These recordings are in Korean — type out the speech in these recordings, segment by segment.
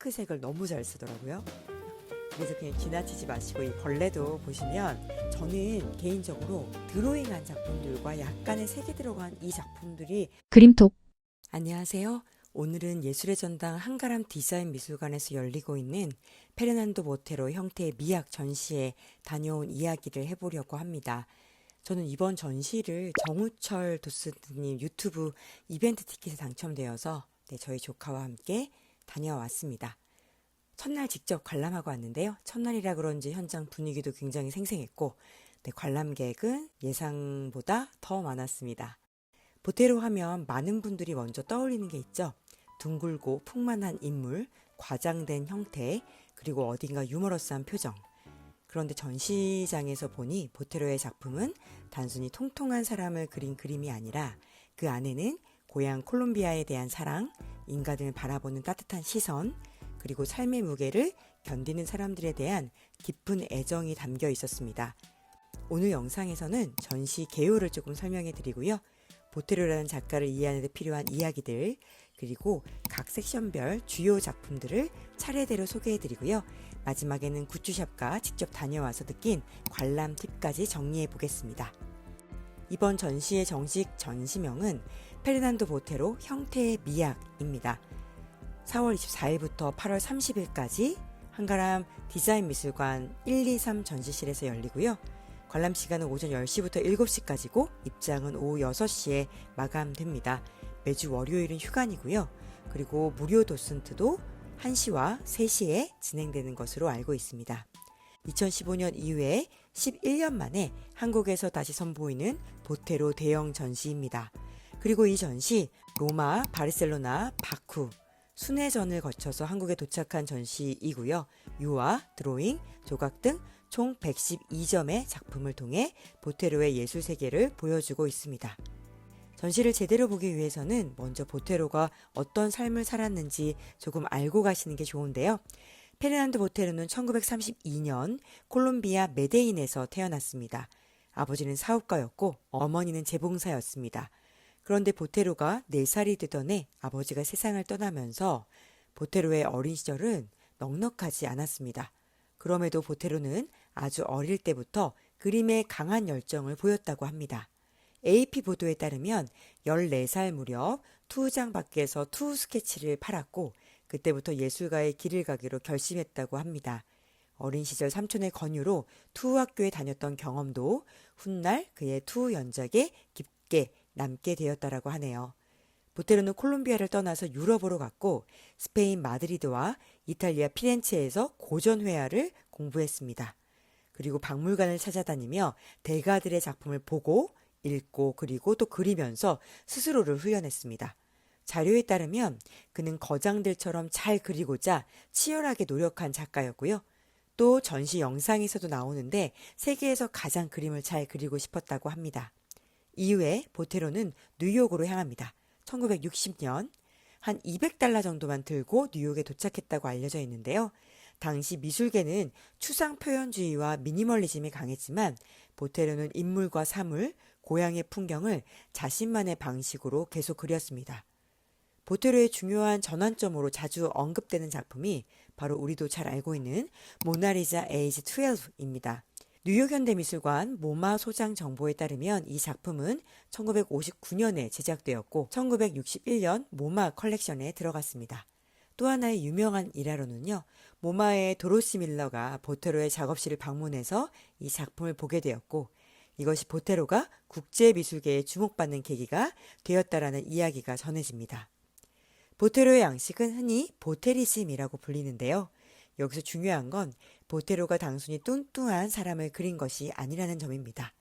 핑크색을 너무 잘 쓰더라고요. 그래서 그냥 지나치지 마시고 이 벌레도 보시면 저는 개인적으로 드로잉한 작품들과 약간의 색이 들어간 이 작품들이 그림톡. 안녕하세요. 오늘은 예술의 전당 한가람 디자인 미술관에서 열리고 있는 페르난도 모테로 형태의 미학 전시에 다녀온 이야기를 해보려고 합니다. 저는 이번 전시를 정우철 도스님 유튜브 이벤트 티켓에 당첨되어서 저희 조카와 함께 다녀왔습니다. 첫날 직접 관람하고 왔는데요. 첫날이라 그런지 현장 분위기도 굉장히 생생했고 관람객은 예상보다 더 많았습니다. 보테로 하면 많은 분들이 먼저 떠올리는 게 있죠. 둥글고 풍만한 인물, 과장된 형태, 그리고 어딘가 유머러스한 표정. 그런데 전시장에서 보니 보테로의 작품은 단순히 통통한 사람을 그린 그림이 아니라 그 안에는 고향 콜롬비아에 대한 사랑, 인간을 바라보는 따뜻한 시선, 그리고 삶의 무게를 견디는 사람들에 대한 깊은 애정이 담겨 있었습니다. 오늘 영상에서는 전시 개요를 조금 설명해 드리고요. 보테로라는 작가를 이해하는 데 필요한 이야기들, 그리고 각 섹션별 주요 작품들을 차례대로 소개해 드리고요. 마지막에는 굿즈샵과 직접 다녀와서 느낀 관람 팁까지 정리해 보겠습니다. 이번 전시의 정식 전시명은 페르난도 보테로 형태의 미학입니다. 4월 24일부터 8월 30일까지 한가람 디자인 미술관 123 전시실에서 열리고요. 관람 시간은 오전 10시부터 7시까지고 입장은 오후 6시에 마감됩니다. 매주 월요일은 휴관이고요. 그리고 무료 도슨트도 1시와 3시에 진행되는 것으로 알고 있습니다. 2015년 이후에 11년 만에 한국에서 다시 선보이는 보테로 대형 전시입니다. 그리고 이 전시 로마, 바르셀로나, 바쿠, 순회전을 거쳐서 한국에 도착한 전시이고요. 유화, 드로잉, 조각 등 총 112점의 작품을 통해 보테로의 예술 세계를 보여주고 있습니다. 전시를 제대로 보기 위해서는 먼저 보테로가 어떤 삶을 살았는지 조금 알고 가시는 게 좋은데요. 페르난도 보테로는 1932년 콜롬비아 메데인에서 태어났습니다. 아버지는 사업가였고 어머니는 재봉사였습니다. 그런데 보테로가 4살이 되던 해 아버지가 세상을 떠나면서 보테로의 어린 시절은 넉넉하지 않았습니다. 그럼에도 보테로는 아주 어릴 때부터 그림에 강한 열정을 보였다고 합니다. AP 보도에 따르면 14살 무렵 투우장 밖에서 투우 스케치를 팔았고 그때부터 예술가의 길을 가기로 결심했다고 합니다. 어린 시절 삼촌의 권유로 투우 학교에 다녔던 경험도 훗날 그의 투우 연작에 깊게 남게 되었다라고 하네요. 보테로는 콜롬비아를 떠나서 유럽으로 갔고 스페인 마드리드와 이탈리아 피렌체에서 고전회화를 공부했습니다. 그리고 박물관을 찾아다니며 대가들의 작품을 보고 읽고 그리고 또 그리면서 스스로를 훈련했습니다. 자료에 따르면 그는 거장들처럼 잘 그리고자 치열하게 노력한 작가였고요. 또 전시 영상에서도 나오는데 세계에서 가장 그림을 잘 그리고 싶었다고 합니다. 이후에 보테로는 뉴욕으로 향합니다. 1960년 한 200달러 정도만 들고 뉴욕에 도착했다고 알려져 있는데요. 당시 미술계는 추상 표현주의와 미니멀리즘이 강했지만 보테로는 인물과 사물, 고향의 풍경을 자신만의 방식으로 계속 그렸습니다. 보테로의 중요한 전환점으로 자주 언급되는 작품이 바로 우리도 잘 알고 있는 모나리자 에이지 12입니다. 뉴욕 현대미술관 모마 소장 정보에 따르면 이 작품은 1959년에 제작되었고 1961년 모마 컬렉션에 들어갔습니다. 또 하나의 유명한 일화로는요. 모마의 도로시 밀러가 보테로의 작업실을 방문해서 이 작품을 보게 되었고 이것이 보테로가 국제미술계에 주목받는 계기가 되었다라는 이야기가 전해집니다. 보테로의 양식은 흔히 보테리즘이라고 불리는데요. 여기서 중요한 건 보테로가 단순히 뚱뚱한 사람을 그린 것이 아니라는 점입니다.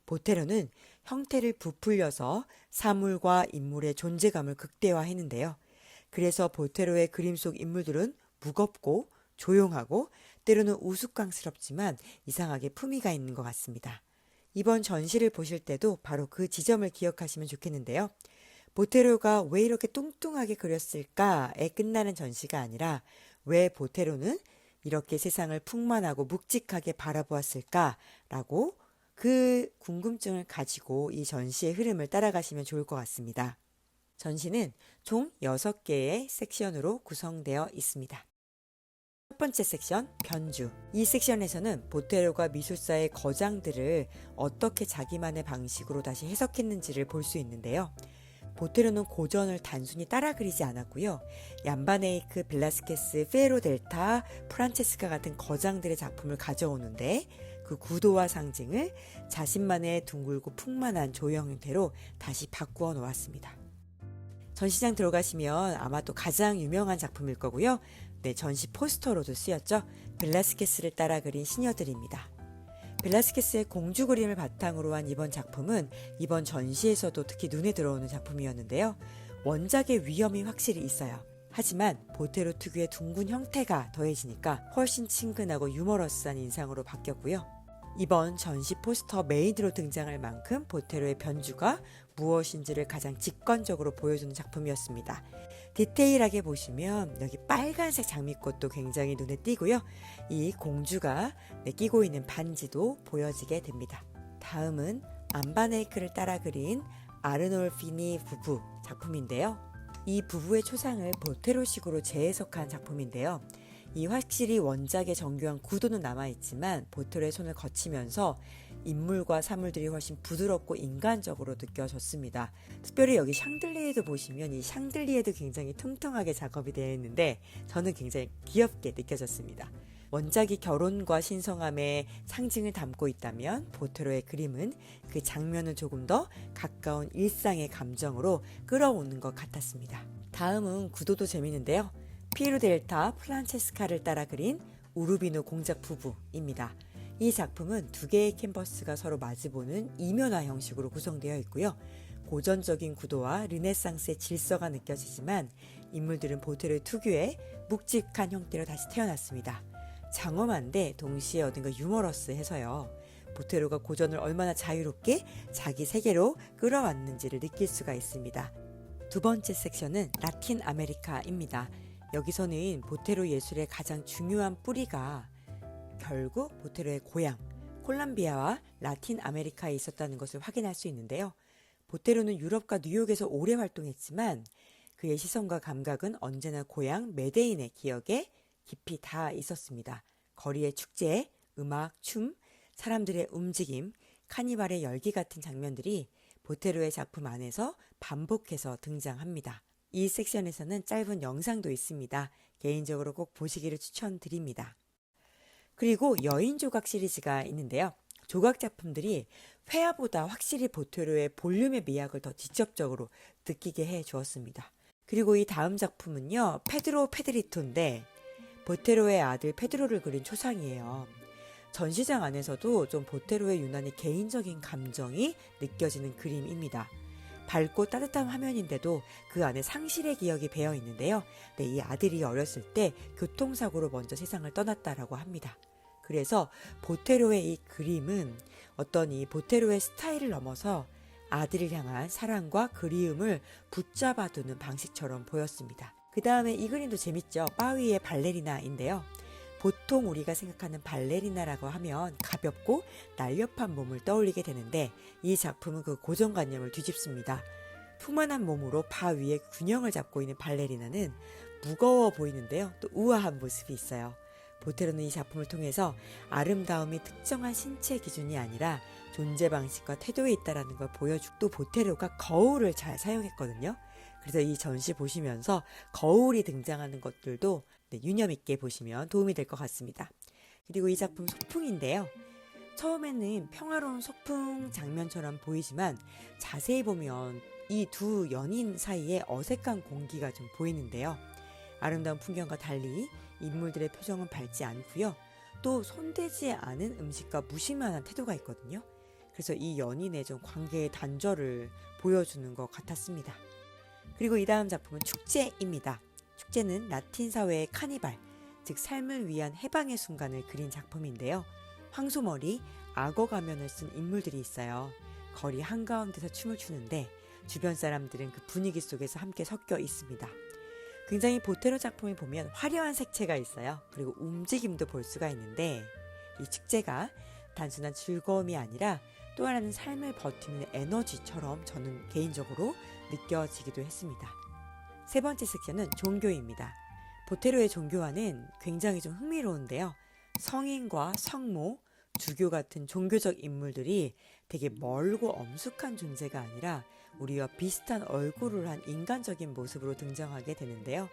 보테로는 형태를 부풀려서 사물과 인물의 존재감을 극대화했는데요. 그래서 보테로의 그림 속 인물들은 무겁고 조용하고 때로는 우스꽝스럽지만 이상하게 품위가 있는 것 같습니다. 이번 전시를 보실 때도 바로 그 지점을 기억하시면 좋겠는데요. 보테로가 왜 이렇게 뚱뚱하게 그렸을까에 끝나는 전시가 아니라 왜 보테로는 이렇게 세상을 풍만하고 묵직하게 바라보았을까라고 그 궁금증을 가지고 이 전시의 흐름을 따라가시면 좋을 것 같습니다. 전시는 총 6개의 섹션으로 구성되어 있습니다. 첫 번째 섹션, 변주. 이 섹션에서는 보테로가 미술사의 거장들을 어떻게 자기만의 방식으로 다시 해석했는지를 볼 수 있는데요. 보테로는 고전을 단순히 따라 그리지 않았고요. 얀바네이크, 벨라스케스, 페로 델타, 프란체스카 같은 거장들의 작품을 가져오는데 그 구도와 상징을 자신만의 둥글고 풍만한 조형 형태로 다시 바꾸어 놓았습니다. 전시장 들어가시면 아마 또 가장 유명한 작품일 거고요. 네, 전시 포스터로도 쓰였죠. 벨라스케스를 따라 그린 시녀들입니다. 벨라스케스의 공주 그림을 바탕으로 한 이번 작품은 이번 전시에서도 특히 눈에 들어오는 작품이었는데요. 원작의 위험이 확실히 있어요. 하지만 보테로 특유의 둥근 형태가 더해지니까 훨씬 친근하고 유머러스한 인상으로 바뀌었고요. 이번 전시 포스터 메인으로 등장할 만큼 보테로의 변주가 무엇인지를 가장 직관적으로 보여주는 작품이었습니다. 디테일하게 보시면 여기 빨간색 장미꽃도 굉장히 눈에 띄고요. 이 공주가 끼고 있는 반지도 보여지게 됩니다. 다음은 안바네이크를 따라 그린 아르놀피니 부부 작품인데요. 이 부부의 초상을 보테로식으로 재해석한 작품인데요. 이 확실히 원작의 정교한 구도는 남아있지만 보테로의 손을 거치면서 인물과 사물들이 훨씬 부드럽고 인간적으로 느껴졌습니다. 특별히 여기 샹들리에도 보시면 이 샹들리에도 굉장히 퉁퉁하게 작업이 되어 있는데 저는 굉장히 귀엽게 느껴졌습니다. 원작이 결혼과 신성함의 상징을 담고 있다면 보테로의 그림은 그 장면을 조금 더 가까운 일상의 감정으로 끌어오는 것 같았습니다. 다음은 구도도 재밌는데요. 피에로 델타 프란체스카를 따라 그린 우르비노 공작 부부입니다. 이 작품은 두 개의 캔버스가 서로 마주보는 이면화 형식으로 구성되어 있고요. 고전적인 구도와 르네상스의 질서가 느껴지지만 인물들은 보테로의 특유의 묵직한 형태로 다시 태어났습니다. 장엄한데 동시에 어딘가 유머러스해서요. 보테로가 고전을 얼마나 자유롭게 자기 세계로 끌어왔는지를 느낄 수가 있습니다. 두 번째 섹션은 라틴 아메리카입니다. 여기서는 보테로 예술의 가장 중요한 뿌리가 결국 보테로의 고향 콜롬비아와 라틴 아메리카에 있었다는 것을 확인할 수 있는데요. 보테로는 유럽과 뉴욕에서 오래 활동했지만 그의 시선과 감각은 언제나 고향 메데인의 기억에 깊이 닿아 있었습니다. 거리의 축제, 음악, 춤, 사람들의 움직임, 카니발의 열기 같은 장면들이 보테로의 작품 안에서 반복해서 등장합니다. 이 섹션에서는 짧은 영상도 있습니다. 개인적으로 꼭 보시기를 추천드립니다. 그리고 여인 조각 시리즈가 있는데요. 조각 작품들이 회화보다 확실히 보테로의 볼륨의 미학을 더 직접적으로 느끼게 해 주었습니다. 그리고 이 다음 작품은요. 페드로 페드리토인데 보테로의 아들 페드로를 그린 초상이에요. 전시장 안에서도 좀 보테로의 유난히 개인적인 감정이 느껴지는 그림입니다. 밝고 따뜻한 화면인데도 그 안에 상실의 기억이 배어 있는데요. 네, 이 아들이 어렸을 때 교통사고로 먼저 세상을 떠났다라고 합니다. 그래서 보테로의 이 그림은 어떤 이 보테로의 스타일을 넘어서 아들을 향한 사랑과 그리움을 붙잡아두는 방식처럼 보였습니다. 그 다음에 이 그림도 재밌죠. 바위의 발레리나인데요. 보통 우리가 생각하는 발레리나라고 하면 가볍고 날렵한 몸을 떠올리게 되는데 이 작품은 그 고정관념을 뒤집습니다. 풍만한 몸으로 바 위에 균형을 잡고 있는 발레리나는 무거워 보이는데요. 또 우아한 모습이 있어요. 보테로는 이 작품을 통해서 아름다움이 특정한 신체 기준이 아니라 존재 방식과 태도에 있다는 걸 보여주고 또 보테로가 거울을 잘 사용했거든요. 그래서 이 전시 보시면서 거울이 등장하는 것들도 유념 있게 보시면 도움이 될 것 같습니다. 그리고 이 작품 소풍인데요. 처음에는 평화로운 소풍 장면처럼 보이지만 자세히 보면 이 두 연인 사이에 어색한 공기가 좀 보이는데요. 아름다운 풍경과 달리 인물들의 표정은 밝지 않고요. 또 손대지 않은 음식과 무심한 태도가 있거든요. 그래서 이 연인의 좀 관계의 단절을 보여주는 것 같았습니다. 그리고 이 다음 작품은 축제입니다. 축제는 라틴 사회의 카니발, 즉 삶을 위한 해방의 순간을 그린 작품인데요. 황소머리, 악어 가면을 쓴 인물들이 있어요. 거리 한가운데서 춤을 추는데 주변 사람들은 그 분위기 속에서 함께 섞여 있습니다. 굉장히 보테로 작품을 보면 화려한 색채가 있어요. 그리고 움직임도 볼 수가 있는데 이 축제가 단순한 즐거움이 아니라 또 하나는 삶을 버티는 에너지처럼 저는 개인적으로 느껴지기도 했습니다. 세 번째 섹션은 종교입니다. 보테로의 종교화는 굉장히 좀 흥미로운데요. 성인과 성모, 주교 같은 종교적 인물들이 되게 멀고 엄숙한 존재가 아니라 우리와 비슷한 얼굴을 한 인간적인 모습으로 등장하게 되는데요.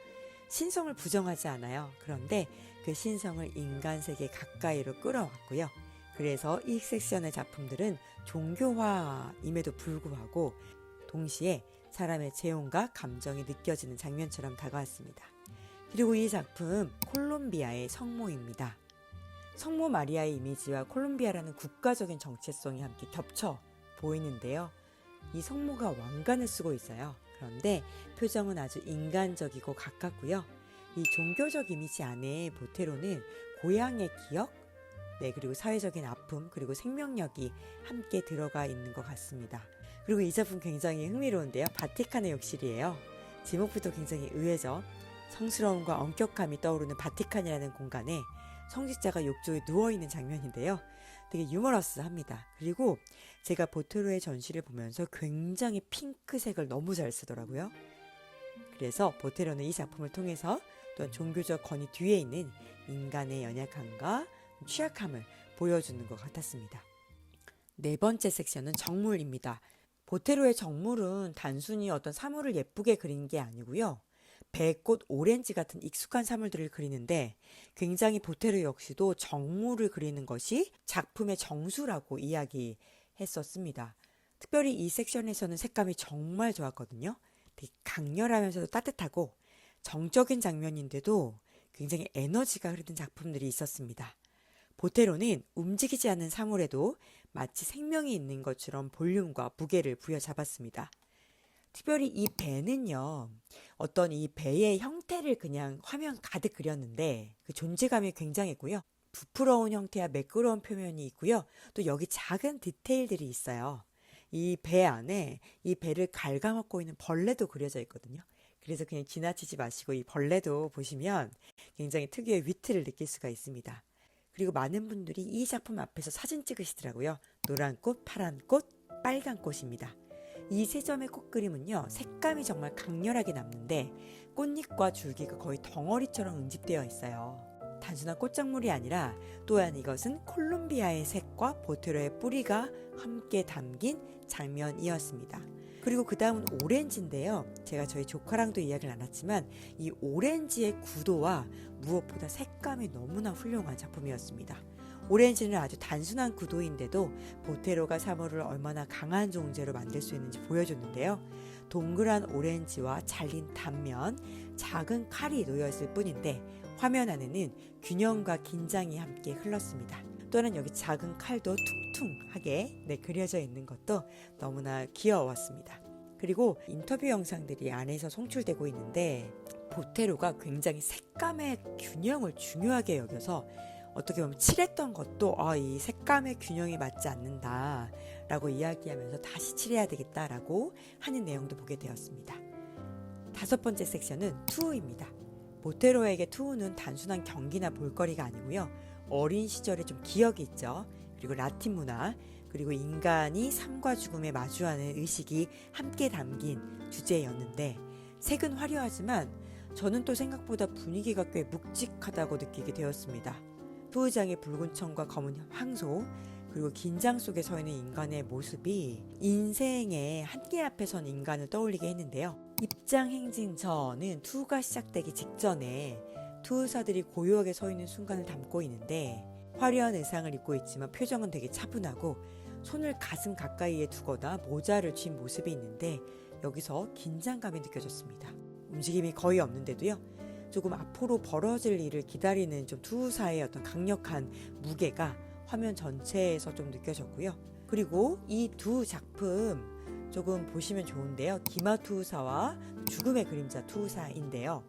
신성을 부정하지 않아요. 그런데 그 신성을 인간 세계 가까이로 끌어왔고요. 그래서 이 섹션의 작품들은 종교화임에도 불구하고 동시에 사람의 재혼과 감정이 느껴지는 장면처럼 다가왔습니다. 그리고 이 작품 콜롬비아의 성모입니다. 성모 마리아의 이미지와 콜롬비아라는 국가적인 정체성이 함께 겹쳐 보이는데요. 이 성모가 왕관을 쓰고 있어요. 그런데 표정은 아주 인간적이고 가깝고요. 이 종교적 이미지 안에 보테로는 고향의 기억, 그리고 사회적인 아픔, 그리고 생명력이 함께 들어가 있는 것 같습니다. 그리고 이 작품 굉장히 흥미로운데요. 바티칸의 욕실이에요. 제목부터 굉장히 의외죠. 성스러움과 엄격함이 떠오르는 바티칸이라는 공간에 성직자가 욕조에 누워있는 장면인데요. 되게 유머러스합니다. 그리고 제가 보테로의 전시를 보면서 굉장히 핑크색을 너무 잘 쓰더라고요. 그래서 보테로는 이 작품을 통해서 또한 종교적 권위 뒤에 있는 인간의 연약함과 취약함을 보여주는 것 같았습니다. 네 번째 섹션은 정물입니다. 보테로의 정물은 단순히 어떤 사물을 예쁘게 그린 게 아니고요. 배꽃, 오렌지 같은 익숙한 사물들을 그리는데 굉장히 보테로 역시도 정물을 그리는 것이 작품의 정수라고 이야기했었습니다. 특별히 이 섹션에서는 색감이 정말 좋았거든요. 되게 강렬하면서도 따뜻하고 정적인 장면인데도 굉장히 에너지가 흐르는 작품들이 있었습니다. 보테로는 움직이지 않는 사물에도 마치 생명이 있는 것처럼 볼륨과 무게를 부여잡았습니다. 특별히 이 배는요, 어떤 이 배의 형태를 그냥 화면 가득 그렸는데 그 존재감이 굉장했고요. 부풀어온 형태와 매끄러운 표면이 있고요. 또 여기 작은 디테일들이 있어요. 이 배 안에 이 배를 갉아먹고 있는 벌레도 그려져 있거든요. 그래서 그냥 지나치지 마시고 이 벌레도 보시면 굉장히 특유의 위트를 느낄 수가 있습니다. 그리고 많은 분들이 이 작품 앞에서 사진 찍으시더라고요. 노란 꽃, 파란 꽃, 빨간 꽃입니다. 이 세 점의 꽃그림은요, 색감이 정말 강렬하게 남는데 꽃잎과 줄기가 거의 덩어리처럼 응집되어 있어요. 단순한 꽃작물이 아니라 또한 이것은 콜롬비아의 색과 보테로의 뿌리가 함께 담긴 장면이었습니다. 그리고 그 다음은 오렌지인데요. 제가 저희 조카랑도 이야기를 나눴지만 이 오렌지의 구도와 무엇보다 색감이 너무나 훌륭한 작품이었습니다. 오렌지는 아주 단순한 구도인데도 보테로가 사물을 얼마나 강한 존재로 만들 수 있는지 보여줬는데요. 동그란 오렌지와 잘린 단면, 작은 칼이 놓여있을 뿐인데 화면 안에는 균형과 긴장이 함께 흘렀습니다. 또한 여기 작은 칼도 퉁퉁하게 그려져 있는 것도 너무나 귀여웠습니다. 그리고 인터뷰 영상들이 안에서 송출되고 있는데 보테로가 굉장히 색감의 균형을 중요하게 여겨서 어떻게 보면 칠했던 것도 이 색감의 균형이 맞지 않는다 라고 이야기하면서 다시 칠해야 되겠다라고 하는 내용도 보게 되었습니다. 다섯 번째 섹션은 투우입니다. 보테로에게 투우는 단순한 경기나 볼거리가 아니고요. 어린 시절에 좀 기억이 있죠. 그리고 라틴 문화, 그리고 인간이 삶과 죽음에 마주하는 의식이 함께 담긴 주제였는데 색은 화려하지만 저는 또 생각보다 분위기가 꽤 묵직하다고 느끼게 되었습니다. 투우장의 붉은 천과 검은 황소, 그리고 긴장 속에 서 있는 인간의 모습이 인생의 한계 앞에 선 인간을 떠올리게 했는데요. 입장 행진 전은 투우가 시작되기 직전에 투우사들이 고요하게 서 있는 순간을 담고 있는데 화려한 의상을 입고 있지만 표정은 되게 차분하고 손을 가슴 가까이에 두거나 모자를 쥔 모습이 있는데 여기서 긴장감이 느껴졌습니다. 움직임이 거의 없는데도요. 조금 앞으로 벌어질 일을 기다리는 좀 투우사의 어떤 강력한 무게가 화면 전체에서 좀 느껴졌고요. 그리고 이 두 작품 조금 보시면 좋은데요. 기마 투우사와 죽음의 그림자 투우사인데요.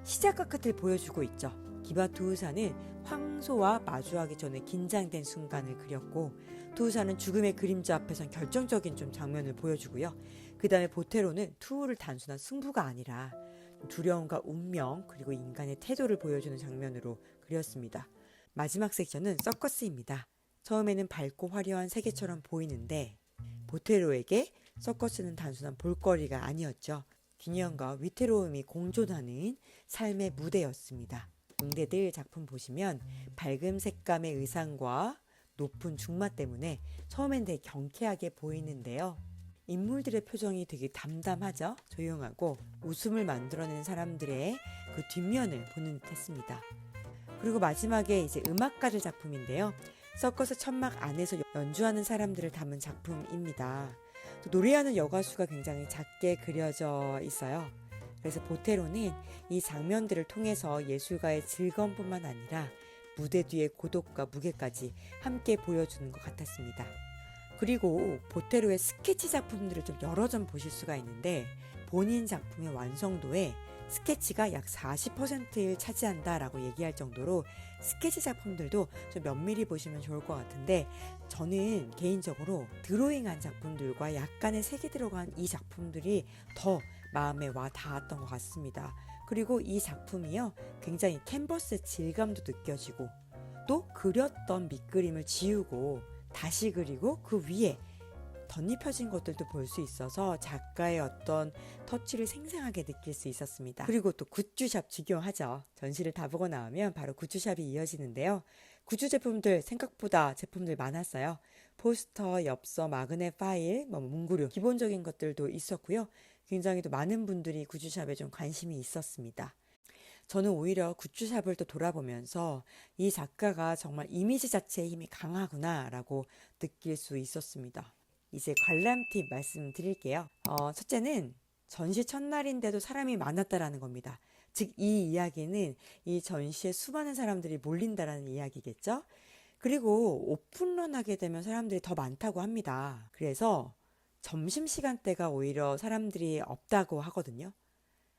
시작과 끝을 보여주고 있죠. 기마 투우사는 황소와 마주하기 전에 긴장된 순간을 그렸고 투우사는 죽음의 그림자 앞에선 결정적인 좀 장면을 보여주고요. 그 다음에 보테로는 투우를 단순한 승부가 아니라 두려움과 운명 그리고 인간의 태도를 보여주는 장면으로 그렸습니다. 마지막 섹션은 서커스입니다. 처음에는 밝고 화려한 세계처럼 보이는데 보테로에게 서커스는 단순한 볼거리가 아니었죠. 균형과 위태로움이 공존하는 삶의 무대였습니다. 응대들 작품 보시면 밝은 색감의 의상과 높은 중마 때문에 처음엔 되게 경쾌하게 보이는데요. 인물들의 표정이 되게 담담하죠? 조용하고 웃음을 만들어내는 사람들의 그 뒷면을 보는 듯 했습니다. 그리고 마지막에 이제 음악가들 작품인데요. 서커스 천막 안에서 연주하는 사람들을 담은 작품입니다. 또 노래하는 여가수가 굉장히 작게 그려져 있어요. 그래서 보테로는 이 장면들을 통해서 예술가의 즐거움뿐만 아니라 무대 뒤의 고독과 무게까지 함께 보여주는 것 같았습니다. 그리고 보테로의 스케치 작품들을 좀 여러 점 보실 수가 있는데 본인 작품의 완성도에 스케치가 약 40%를 차지한다라고 얘기할 정도로 스케치 작품들도 좀 면밀히 보시면 좋을 것 같은데 저는 개인적으로 드로잉한 작품들과 약간의 색이 들어간 이 작품들이 더 마음에 와 닿았던 것 같습니다. 그리고 이 작품이요 굉장히 캔버스의 질감도 느껴지고 또 그렸던 밑그림을 지우고 다시 그리고 그 위에 덧입혀진 것들도 볼 수 있어서 작가의 어떤 터치를 생생하게 느낄 수 있었습니다. 그리고 또 굿즈샵 중요하죠. 전시를 다 보고 나오면 바로 굿즈샵이 이어지는데요. 굿즈 제품들 생각보다 제품들 많았어요. 포스터, 엽서, 마그넷 파일, 문구류 기본적인 것들도 있었고요. 굉장히 또 많은 분들이 굿즈샵에 좀 관심이 있었습니다. 저는 오히려 굿즈샵을 또 돌아보면서 이 작가가 정말 이미지 자체의 힘이 강하구나 라고 느낄 수 있었습니다. 이제 관람 팁 말씀드릴게요. 첫째는 전시 첫날인데도 사람이 많았다라는 겁니다. 즉 이 이야기는 이 전시에 수많은 사람들이 몰린다라는 이야기겠죠. 그리고 오픈런 하게 되면 사람들이 더 많다고 합니다. 그래서 점심시간대가 오히려 사람들이 없다고 하거든요.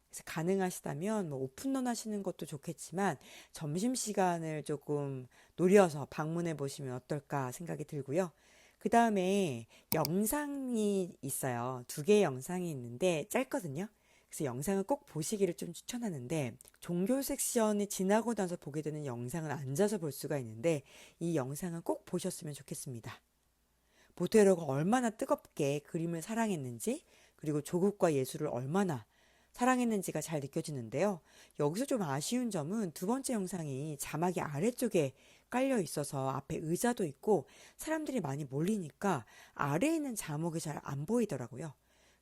그래서 가능하시다면 오픈런 하시는 것도 좋겠지만 점심시간을 조금 노려서 방문해 보시면 어떨까 생각이 들고요. 그 다음에 영상이 있어요. 2개의 영상이 있는데 짧거든요. 그래서 영상을 꼭 보시기를 좀 추천하는데 종교 섹션이 지나고 나서 보게 되는 영상은 앉아서 볼 수가 있는데 이 영상은 꼭 보셨으면 좋겠습니다. 보테로가 얼마나 뜨겁게 그림을 사랑했는지 그리고 조국과 예술을 얼마나 사랑했는지가 잘 느껴지는데요. 여기서 좀 아쉬운 점은 2번째 영상이 자막이 아래쪽에 깔려 있어서 앞에 의자도 있고 사람들이 많이 몰리니까 아래에 있는 자막이 잘 안 보이더라고요.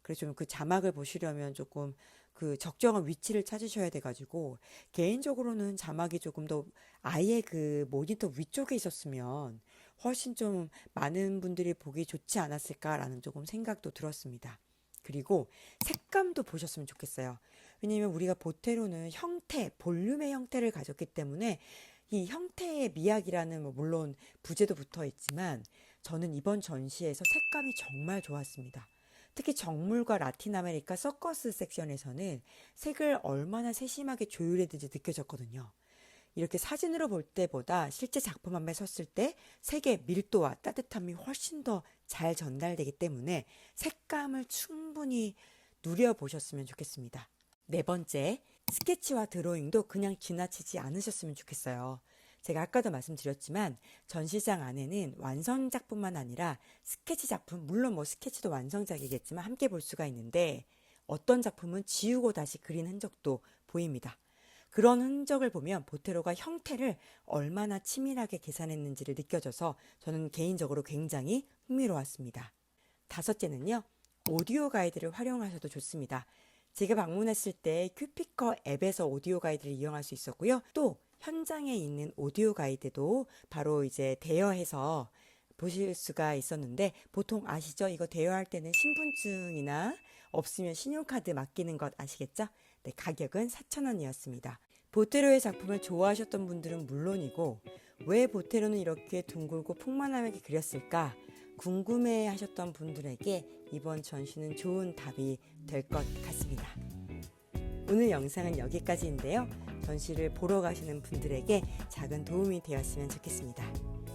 그래서 좀 그 자막을 보시려면 조금 그 적정한 위치를 찾으셔야 돼가지고 개인적으로는 자막이 조금 더 아예 그 모니터 위쪽에 있었으면 훨씬 좀 많은 분들이 보기 좋지 않았을까라는 조금 생각도 들었습니다. 그리고 색감도 보셨으면 좋겠어요. 왜냐면 우리가 보테로는 형태, 볼륨의 형태를 가졌기 때문에 이 형태의 미학이라는 물론 부제도 붙어 있지만 저는 이번 전시에서 색감이 정말 좋았습니다. 특히 정물과 라틴 아메리카 서커스 섹션에서는 색을 얼마나 세심하게 조율했는지 느껴졌거든요. 이렇게 사진으로 볼 때보다 실제 작품 앞에 섰을 때 색의 밀도와 따뜻함이 훨씬 더 잘 전달되기 때문에 색감을 충분히 누려보셨으면 좋겠습니다. 4번째, 스케치와 드로잉도 그냥 지나치지 않으셨으면 좋겠어요. 제가 아까도 말씀드렸지만 전시장 안에는 완성작뿐만 아니라 스케치 작품, 물론 스케치도 완성작이겠지만 함께 볼 수가 있는데 어떤 작품은 지우고 다시 그린 흔적도 보입니다. 그런 흔적을 보면 보테로가 형태를 얼마나 치밀하게 계산했는지를 느껴져서 저는 개인적으로 굉장히 흥미로웠습니다. 5째는요. 오디오 가이드를 활용하셔도 좋습니다. 제가 방문했을 때 큐피커 앱에서 오디오 가이드를 이용할 수 있었고요. 또 현장에 있는 오디오 가이드도 바로 이제 대여해서 보실 수가 있었는데 보통 아시죠? 이거 대여할 때는 신분증이나 없으면 신용카드 맡기는 것 아시겠죠? 네, 가격은 4,000원이었습니다. 보테로의 작품을 좋아하셨던 분들은 물론이고 왜 보테로는 이렇게 둥글고 풍만하게 그렸을까 궁금해 하셨던 분들에게 이번 전시는 좋은 답이 될 것 같습니다. 오늘 영상은 여기까지인데요. 전시를 보러 가시는 분들에게 작은 도움이 되었으면 좋겠습니다.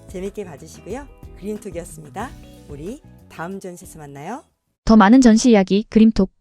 재밌게 봐주시고요. 그림톡이었습니다. 우리 다음 전시에서 만나요. 더 많은 전시 이야기 그림톡